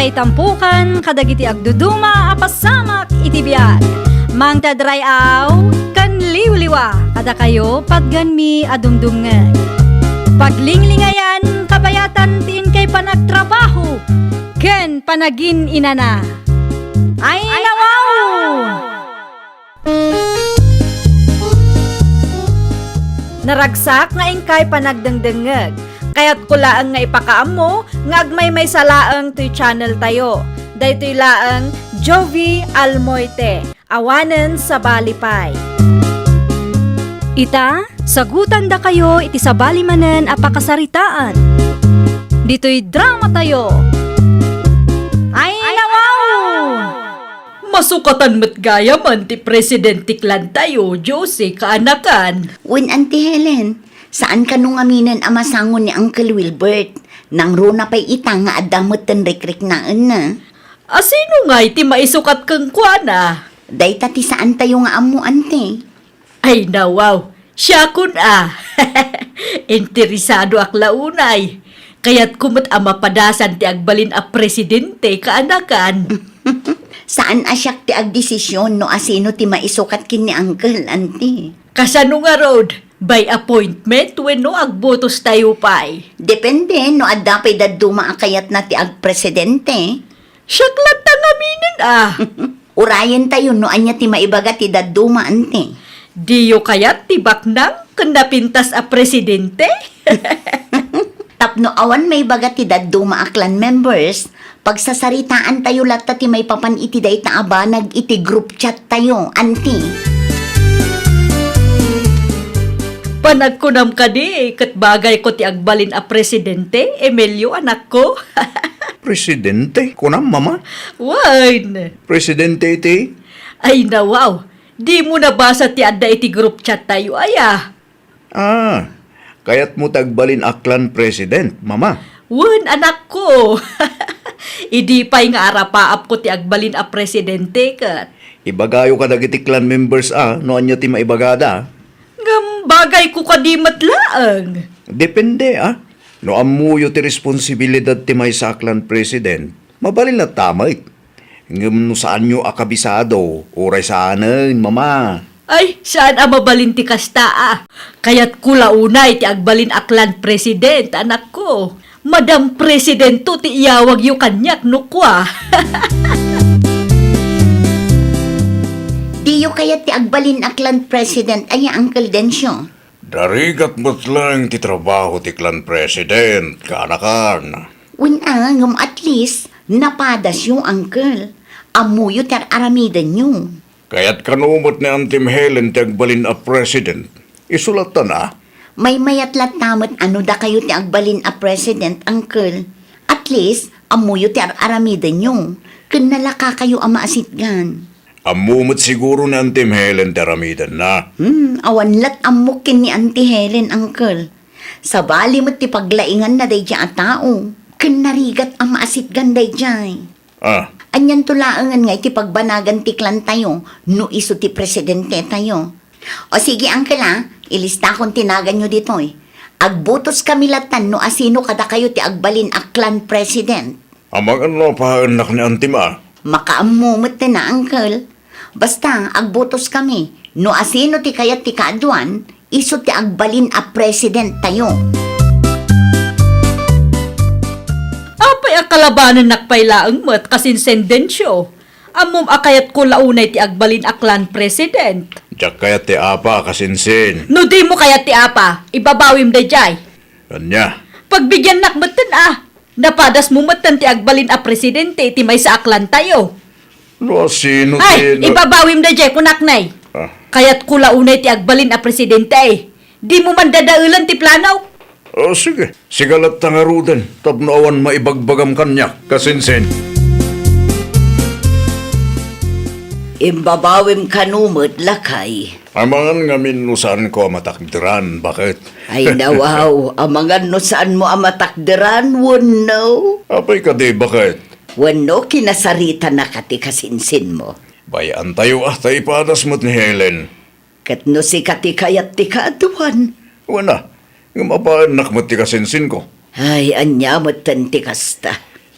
may tampukan, kadagiti agduduma, apasamak itibiyag. Mang tadrayaw, kan liwliwa, kada kayo pagganmi adumdumngeg. Paglinglingayan, kabayatan tiin kay panagtrabaho, ken panagin inana. Ay nawaw! Naragsak nga ingkay panagdengdengeg. Kaya't kulaang nga ipakaam mo, nga agmay may salaang to'y channel tayo. Daytoy laang Jovi Almoite, awanen sa balipay. Ita, sagutan da kayo iti sa balimanen apakasaritaan. Dito'y drama tayo. Ay nawaw! Masukatan met gaya man ti Presidente Klan tayo, Jose, kaanakan. When Auntie Helen, saan ka nung aminan amasangon ni Uncle Wilbert? Nang runa pa'y ita nga adamot ten rikrik naan na. Asino nga iti maisukat kang kuana? Day tati saan tayo nga amo, ante? Ay nawaw, siya kun Interesado ak launay. Kaya't kumot mapadasan ti agbalin a Presidente kaanakan. Saan asyak ti agdesisyon no asino ti maisukat kin ni Uncle, ante? Kasano nga road? By appointment wenno agbotos tayo pay. Depende no adapay daduma akayat na ti agpresidente. Syaklat tangaminin Urayan tayo no anya ti maibaga ti daduma, ante. Diyo kayat tibak nang kanapintas a Presidente? Tapno awan may baga ti daduma a clan members, pagsasaritaan tayo latta ti may papan iti day ta abanag iti group chat tayo, ante. Panagkunam ka di, kat bagay ko ti agbalin a Presidente, Emilio anak ko. Presidente? Kunam, mama? Wine. Presidente iti? Ay nawaw, di mo nabasa ti adda iti group chat tayo, aya. Kaya't mo tagbalin aklan president, mama. Wen anak ko. Idi pa'y nga arapaap ko ti agbalin a Presidente kat. Ibagayo ka dagiti clan members no anya ti maibagada. Ngam bagay ko kadimat laang. Depende No amuyo ti responsibilidad ti may saklan president, mabalin na tamay. Ngam no saan nyo akabisado, oray saanen, mama. Ay, saan mabalin ti kasta Kaya't kulaunay ti agbalin aklan President, anak ko. Madam Presidento ti iyawag yu kanyak no kwa. Diyo kaya ti agbalin aklan president ay Uncle Densyo. Darigat mo't lang ti trabaho ti clan president, kaanakan. Ngam at least, napadas yung uncle. Amuyo tar aramidan nyo. Kaya't kanumot ni Antim Helen ti agbalin a president, isulatan May mayatlat tamot ano da kayo ti agbalin a president, uncle. At least, amuyo ti aramidan nyo. Kunalaka kayo ama asitgan. Amumot siguro ni Antim Helen ti aramidan na. Awanlat amukin ni Auntie Helen, uncle. Sa bali mo't ti paglaingan na day dya a tao. Kunarigat ang maasitgan day dya. Anyan tulaangan nga iti pagbanagan ti klan tayo, no iso ti presidente tayo. O sige, uncle ilista kong tinagan nyo dito Agbotos kami latan no asino kada kayo ti agbalin a clan president. Amang ano pa anak ni Antim Makaamumot na, uncle. Basta, agbotos kami. No asino ti kayat ti kaaduan, iso ti agbalin a president tayo. Apay akalabanan nakpailaang mat kasinsendensyo. Amom akayat ko launay ti agbalin aklan President. Diyak kaya ti apa kasinsin. No di mo kayat ti apa, ibabawim da jay. Kanya. Pagbigyan nakmatan napadas mo matan ti agbalin a Presidente ti may sa aklan tayo. No asino Ay, ti... ibabawim da jay kunaknay. Kaya't kulaunay ti agbalin a Presidente Di mo man dadaulan ti planaw. Sige. Sigalat tangarudan. Tapno awan maibagbagam kanya. Kasinsin. Imbabawim kanumot lakay. Amangan nga minusan ko matakdiran. Bakit? Ay nawaw, amangan no saan mo amatakderan, wano? Apay ka di, bakit? Wano kinasarita na kati kasinsin mo. Bayan tayo tayo padas mo't ni Helen. Kat no si kati kayat ti kaaduan. Wana, yung mapaanak mo't ti kasinsin ko. Ay, anya mo tanti kasta.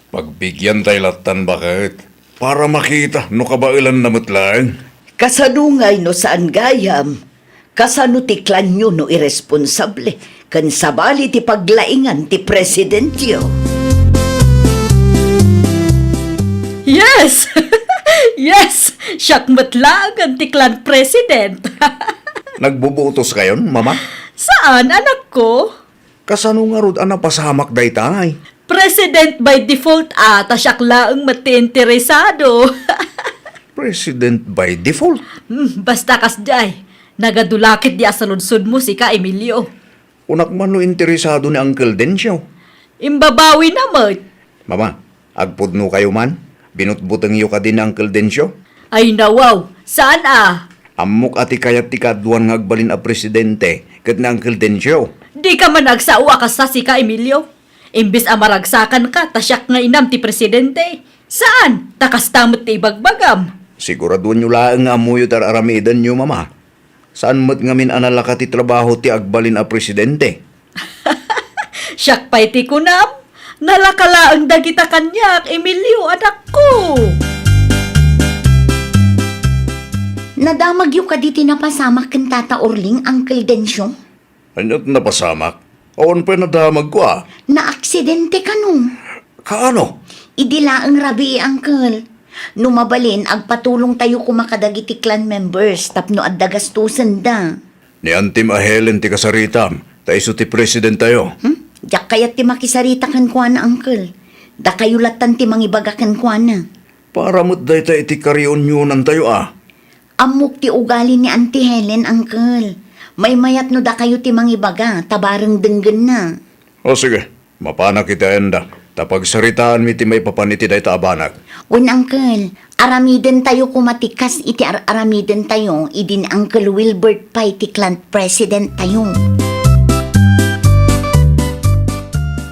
Pagbigyan tayo latan bakit? Para makita no kabailan namot lang. Kasanungay no saan gayam. Kasano ti klan nyo no irresponsable. Kan sabali ti paglaingan ti presidentyo. Yes! Yes! Siyakmat lang ang tiklan president. Nagbubutos kayon, mama? Saan, anak ko? Kasano nga rod ang napasamak daytay? President by default ata siyak laang mati-interesado. President by default. Basta kasday, nagadulakit di asalunsod mo si ka Emilio. Unak man no interesado ni Uncle Dencio. Imbabawi na mo. Mama, agpudno kayo man? Binutbutang iyo ka din ni Uncle Dencio? Ay nawaw, saan ah? Amok ati kayat ti kadwan nga agbalin a presidente kat ni Uncle Dencio. Di ka man nagsawa ka sa si ka Emilio. Imbis amaragsakan ka, tasyak nga inam ti presidente. Saan? Takastamot ti ibagbagam. Siguraduan nyo lang nga amuyo tar aramidan nyo, mama. Saan mo't ngamin analaka ti trabaho ti agbalin a presidente? Siyak pa'y ti kunam. Nalakala ang dagita kanyak, Emilio, anak ko. Nadamag yung kaditi napasamak kan Tata Orling, Uncle Dencio. Anyot napasamak? Awan pa nadamag ko ah. Na-aksidente ka nung. Kaano? Idila ang rabi, Uncle. Numabalin, agpatulong tayo kumakadagiti clan members, tapno at dagastusan da. Ni Antim Ahelen ti kasaritam, ta iso ti president tayo. Diyak kayat ti makisarita kan kuha na, Uncle. Da kayo latan ti mangibagakan kuha na. Para mo't day ta iti karyon nyo nan tayo ah. Amok ti ugali ni Auntie Helen, Uncle. May mayat no da kayo ti mangibaga, tabarang denggan na. O sige, mapana kita enda. Tapag saritaan mi ti may papaniti day ta abanag. Un, Uncle, aramiden tayo kumatikas iti aramiden tayo, idin Uncle Wilbert pa iti clan president tayo.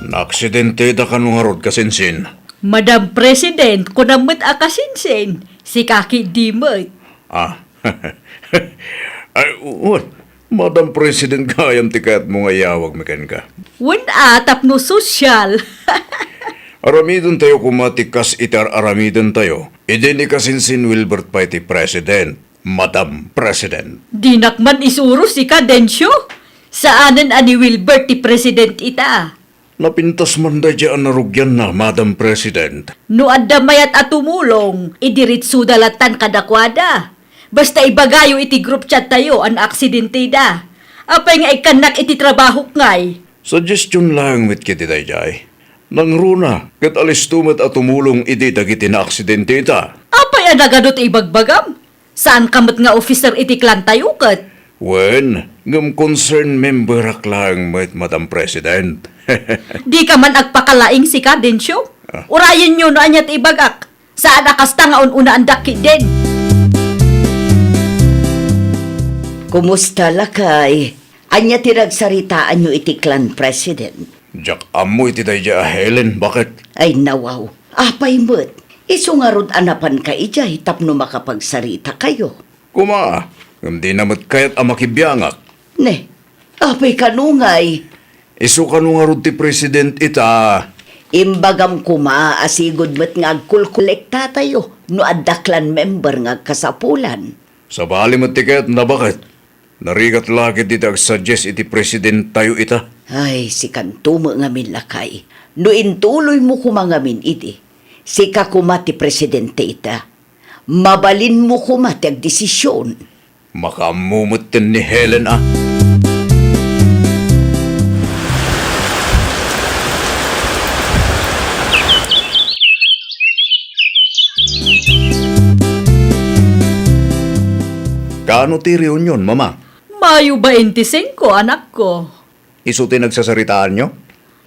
Naaksidente da ka nung harod kasinsin. Madam President, kunamot akasinsin. Si Kaki Dimot. Ah, ay, Madam President kayam ti kayat mo nga yawag mekan ka. Wala, tapno sosyal. Aramidon tayo kumatikas itar aramidon tayo. Idin ikasinsin Wilbert pa iti President, Madam President. Dinakman isuro si Cadencio. Saanan ani Wilbert ti President ita. Napintas man da dyan narugyan na, Madam President. No addamayat at tumulong, idiritsu dalatan kadakwada. Basta ibagayo iti group chat tayo an aksidente da. Apay nga ikanak iti trabaho ngay. Suggestion lang mit kiti dayjay. Nang runa, kat alis tumat at tumulong iti dagiti na aksidente ita. Apay ang nagadot ibagbagam. Saan kamot nga officer iti klan tayo kat? Wen, ngam concern member aklang met Madam President. Di ka man agpakalaing si Cadencio. Urayan nyo no anyat ibagak. Saan akasta nga una ang daki din. Kumusta lakay? Anya tiragsaritaan nyo iti clan president. Jack amo iti dayja Helen, bakit? Ay nawaw, apay mo't. Isungarod anapan ka ijay tapno makapagsarita kayo. Kuma, ngam di namat kayat amakibiyangak. Ne, apay kanungay. Isu ka nung harod ti President ita. Imbagam kuma asigod mo't nga agkulkolekta tayo no adda clan member nga kasapulan. Sa bali mo ti kayat na bakit? Narigat lagi dito ag-suggest iti President tayo ita. Ay, si kantumo nga min lakay. No intuloy mo kumangamin iti. Si kakumati presidente ita. Mabalin mo kumati ag desisyon. Makamumot din ni Helen ah. Kaano ti reunion, mama? Mayo 25, anak ko. Isuti nagsasaritaan nyo?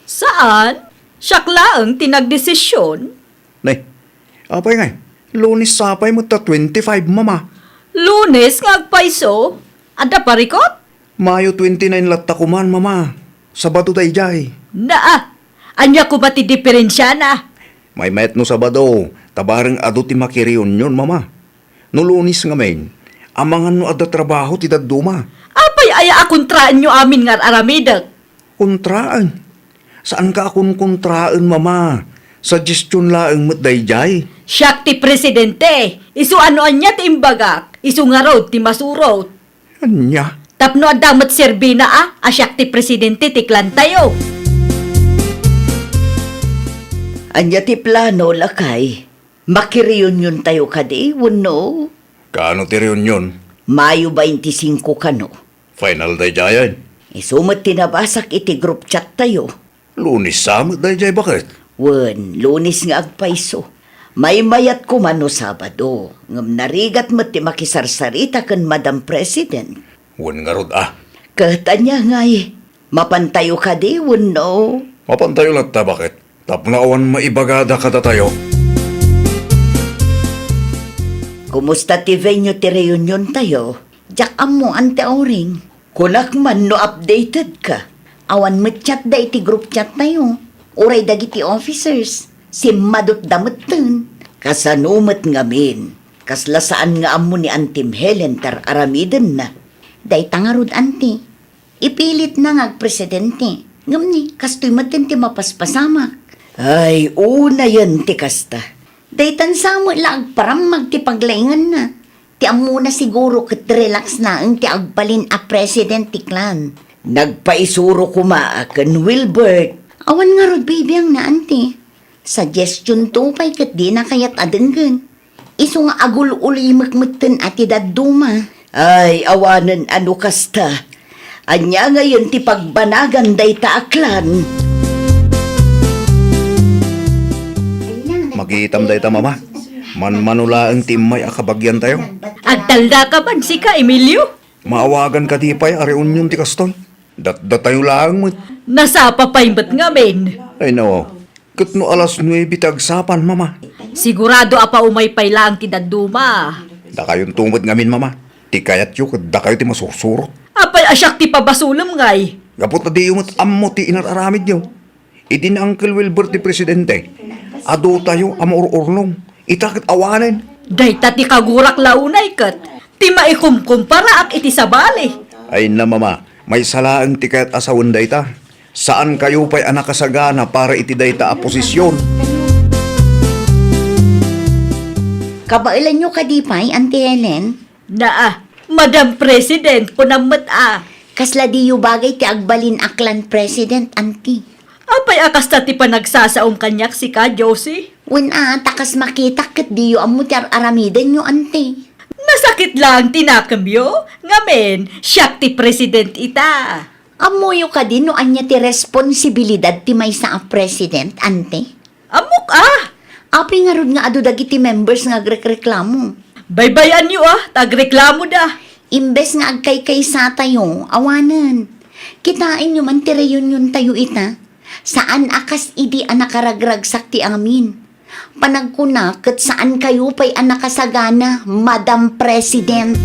Saan? Siyak laang tinagdesisyon. Nay, apay ngay, lunis sapay mo ta 25, mama. Lunes nga agpaiso. Ada parikot? Mayo 29 latta kuman, mama. Sabado tayo jay. Naa. Anya ko ba ti diferensya na? May met no Sabado, tabarang ado ti makireunion, mama. No lunis nga men, amangan no adda trabaho ti dadduma. Apay aya akontraan nyo amin nga aramidag. Kontraan. Saan ka akong kontraan, mama? Suggestion laang mo't dayjay. Siya ti presidente. Isu anoan niya ti imbagak. Isu nga raw ti masurot. Anya? Tapno adamot serbina asyak ti presidente ti klan tayo. Anya ti plano lakay. Makireunion tayo kadi, wano? Kaano ti reunion? Mayo 25 kano. Final dayjayan. Isumot tinabasak iti group chat tayo. Lunis samot dayjay bakit? Wen, Lunes nga agpaiso. May mayat ko man no Sabado. Ngam narigat mo ti makisarsarita kan Madam President. Wan nga rod ah. Katanya ngay, mapantayo ka di, no? Mapantayo lang ta bakit? Tapnaawan maibagada kada tayo. Kumusta ti venue ti reunion tayo? Diyak mo ante oring. Kunak man no updated ka. Awan mo chat da iti group chat tayo. Uray dagiti officers. Si madot damutan. Kasanumat ngamin. Kaslasaan nga amo ni Antim Helen tar aramiden na. Day tangarod anti. Ipilit na nga presidente. Ngam ni, kastoy matin ti mapaspasamak. Ay, una yan ti kasta. Day tansamo lang param magtipaglaingan na. Ti amo na siguro kat relax na ang ti agbalin a president ti klan. Nagpaisuro kuma kan Wilbert. Awan nga rod baby ang naanti. Suggestion to pa'y kat di na kayat adenggan. Iso nga agul uli makmatan ati daduma. Ay, awanan ano kasta. Anya ngayon ti pagbanagan day taaklan. Magiitam day ta mama. Manmanula ang timay akabagyan tayo. Agdalda ka ban si ka, Emilio? Maawagan ka di pa'y a reunion ti kastoy. Dat tayo lang mo't. Nasa papaimbat nga men. Ay no. Kat no alas 9 tagsapan mama. Sigurado apa umay pay lang ti daduma. Da kayong tungod ngamin mama. Ti kayat yu kat da kayo ti masusurot. Apay asyak ti pabasulam ngay. Gapot na di umot ammo ti inararamid nyo. Iti na Uncle Wilbert ti presidente. Ado tayo amor-orlong. Itakit awanin. Dayta ti kagurak launay kat. Ti maikumkumpara ak iti sabali. Ay na mama, may salaang ti kayat asawan dayta. Saan kayo pa'y anak kasagana para iti dayta a posisyon? Kabailan nyo kadipay, Auntie Helen? Naa, Madam President, punamat Kasla di yu bagay ti agbalin aklan president, Auntie. Apay akas ta ti panagsasaong kanyak si ka, Josie? Takas makita kat di yu amo ti aramidan nyo, Auntie. Nasakit lang tinakambyo. Ngamen, siyak ti President ita. Amoyo ka din no anya ti responsibilidad ti may sa president, Auntie. Amok Api nga rod nga ado dagiti members nga agreklamo. Baybayan niyo tagreklamo da. Imbes nga agkay-kay sa tayo, awanan. Kitain nyo man ti reunion tayo ita. Saan akas idi anakaragragsak ti amin. Panagkuna kat saan kayo pa'y anakasagana, Madam President.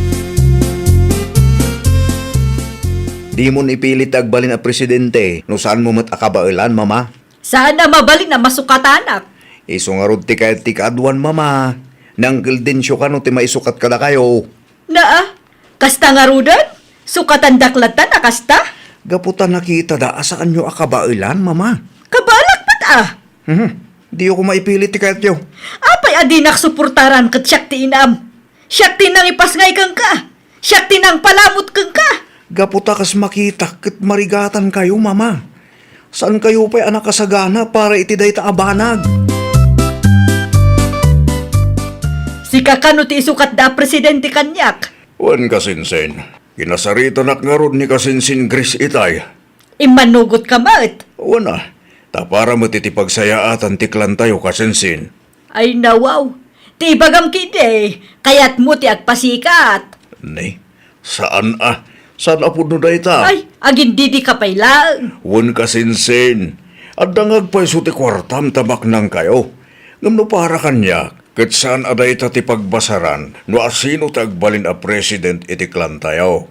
Di mo ipilit agbalin a presidente. No saan mo mat akabailan mama? Sana mabalik na masukatanak. Iso nga rod ti kayat ti kaadwan mama. Nanggil din siyo ka no ti maisukat kada kayo. Naa, kasta nga rudan? Sukatan daklatan na kasta? Gaputan nakita da asaan nyo akabailan mama. Kabalak pat Di ako maipilit ti kayat yo. Apay adinak suportaran kat siyak ti inam. Siyak ti nang ipasngay kang ka. Siyak ti nang palamot kang ka. Gaputa kas makita kat marigatan kayo mama. Saan kayo pa'y anak kasagana para iti dayta abanag? Si kakano ti isukat da presidente kanyak. Wan kasinsin. Kinasarita nak nga ron ni kasinsin Gris itay. Imanugot ka mat. Wana. Ta para mo titipagsayaatan tiklan tayo kasinsin. Ay nawaw. Ti bagam kide. Kayat mo ti agpasikat. Ni, saan Saan apod no dayta? Ay, agin didi ka pay lang. Wan kasinsin. At dangag pa'y suti kwartam tabak nang kayo. Ngam no para kanya, kat saan aday ta ti pagbasaran, no asino tagbalin a president itiklan tayo.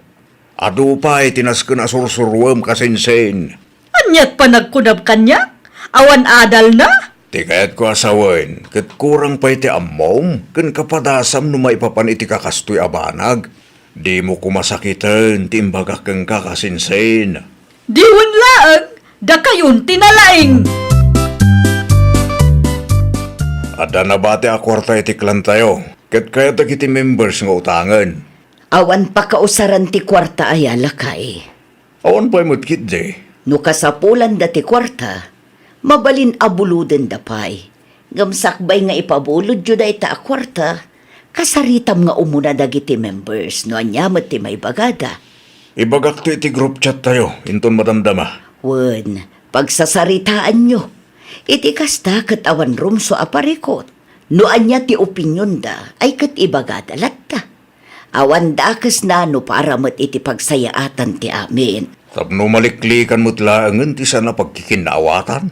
Ado pa'y tinasken a sursurwam kasinsin. Anyat pa nagkunab kanyak? Awan adal na? Ti kayat ko asawain, kat kurang pa'y ti ammom, kan kapadasam no maipapan iti kakastoy abanag. Di mo kumasakitan, timbagak kang kakasinsin. Diwan laang, da kayon tinalaing. Ada na bate a kwarta iti klan tayo. Kat kaya iti members nga utangan. Awan pa kausaran ti kwarta ay alakay. Awan pa'y mutkit di. No kasapulan da ti kwarta, mabalin abuluden da pay. Gamsakbay nga ipabulod jud da ita a kwarta, kasaritam nga umuna dagiti members no anyamat ti may bagada. Ibagak to iti group chat tayo, inton madamdama. Wen, pagsasaritaan nyo, iti kasta kat awan rumso aparikot. No anya ti opinyon da, ay kat ibagada latta. Awan dakas na no para mat iti pagsayaatan ti amin. Tapno maliklikan mo't laangan ti sana pagkikinaawatan.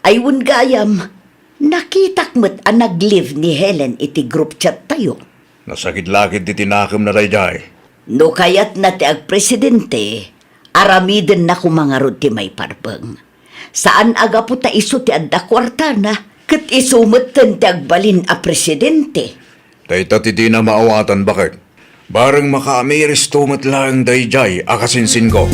Aywon gayam, nakitak mat ang nag-live ni Helen iti group chat tayo. Nasakit-lakit ti tinakam na dayjay. No kayat na ti ag-presidente, aramiden na kumangarod ti may parbeng. Saan aga po ta iso ti adda kwarta na, kat isumatan ti agbalin a presidente. Dayta ti di na maawatan bakit? Barang makaamiris tumat lang dayjay akasinsin ko.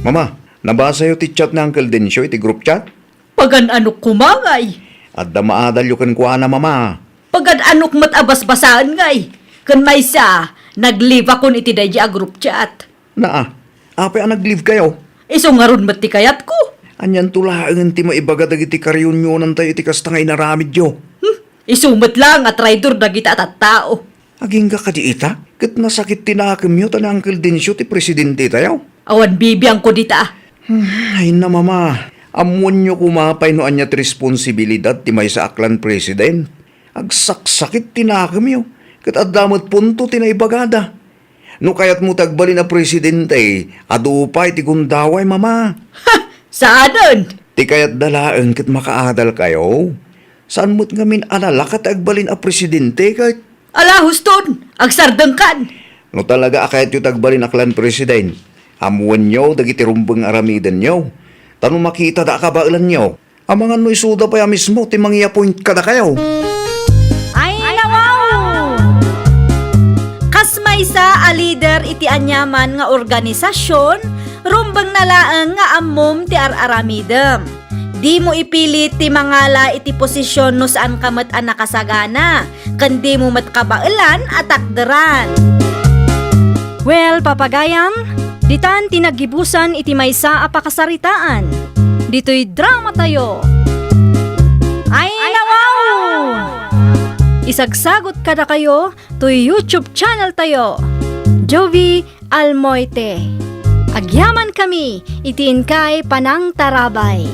Mama, nabasa yo ti chat na Uncle Densyo iti group chat? Pagan anok kumangay. At damaadal yo kan kuha na mama. Pagan anok matabas-basaan ngay. Kan may sa, nag-live akon iti dahi a group chat. Naa, apay ang nag-leave kayo? Iso nga ron mat ti kayat ko. Anyan tulaangan ti maibagatag iti karyunyonan tayo iti kasta nga inaramid yo. Isumat lang at rider na kita at tao. Aging ka di ita? Kat nasakit tinakam yo ta na Uncle Densyo ti presidente tayo. Awan bibiyang ko dita. Ay na mama, amuan nyo kumapay no anyat responsibilidad ti may sa aklan president. Agsaksakit tinakam yo. Kat adamot punto tinaibagada. No kayat mo tagbalin na presidente, adupay ti gundaway mama. Ha! Saanan? Ti kayat dalaan kat makaadal kayo. Saan mo't ngamin alala kat agbalin a presidente kat? Ala, huston! Agsardang kan! No talaga akayat yung tagbalin aklan president. Amuan nyo, dagiti rumbang aramidan nyo. Tanong makita da kabailan nyo. Amangan no isuda pa ya mismo, ti mangi-appoint ka na kayo. Ay, nawaw! Kasmaysa a leader iti anyaman nga organisasyon, rumbang nalaang nga ammom ti araramidem. Di mo ipilit ti mangala iti posisyon no saan ka mat ang nakasagana, kandi mo mat kabailan at takderan. Well, papagayam, ditan tinagibusan iti maysa a pakasaritaan. Dito'y drama tayo. Ay, nawaw! Isagsagot kada kayo to YouTube channel tayo. Jovi Almoite. Agyaman kami, itiin kay Panang Tarabay.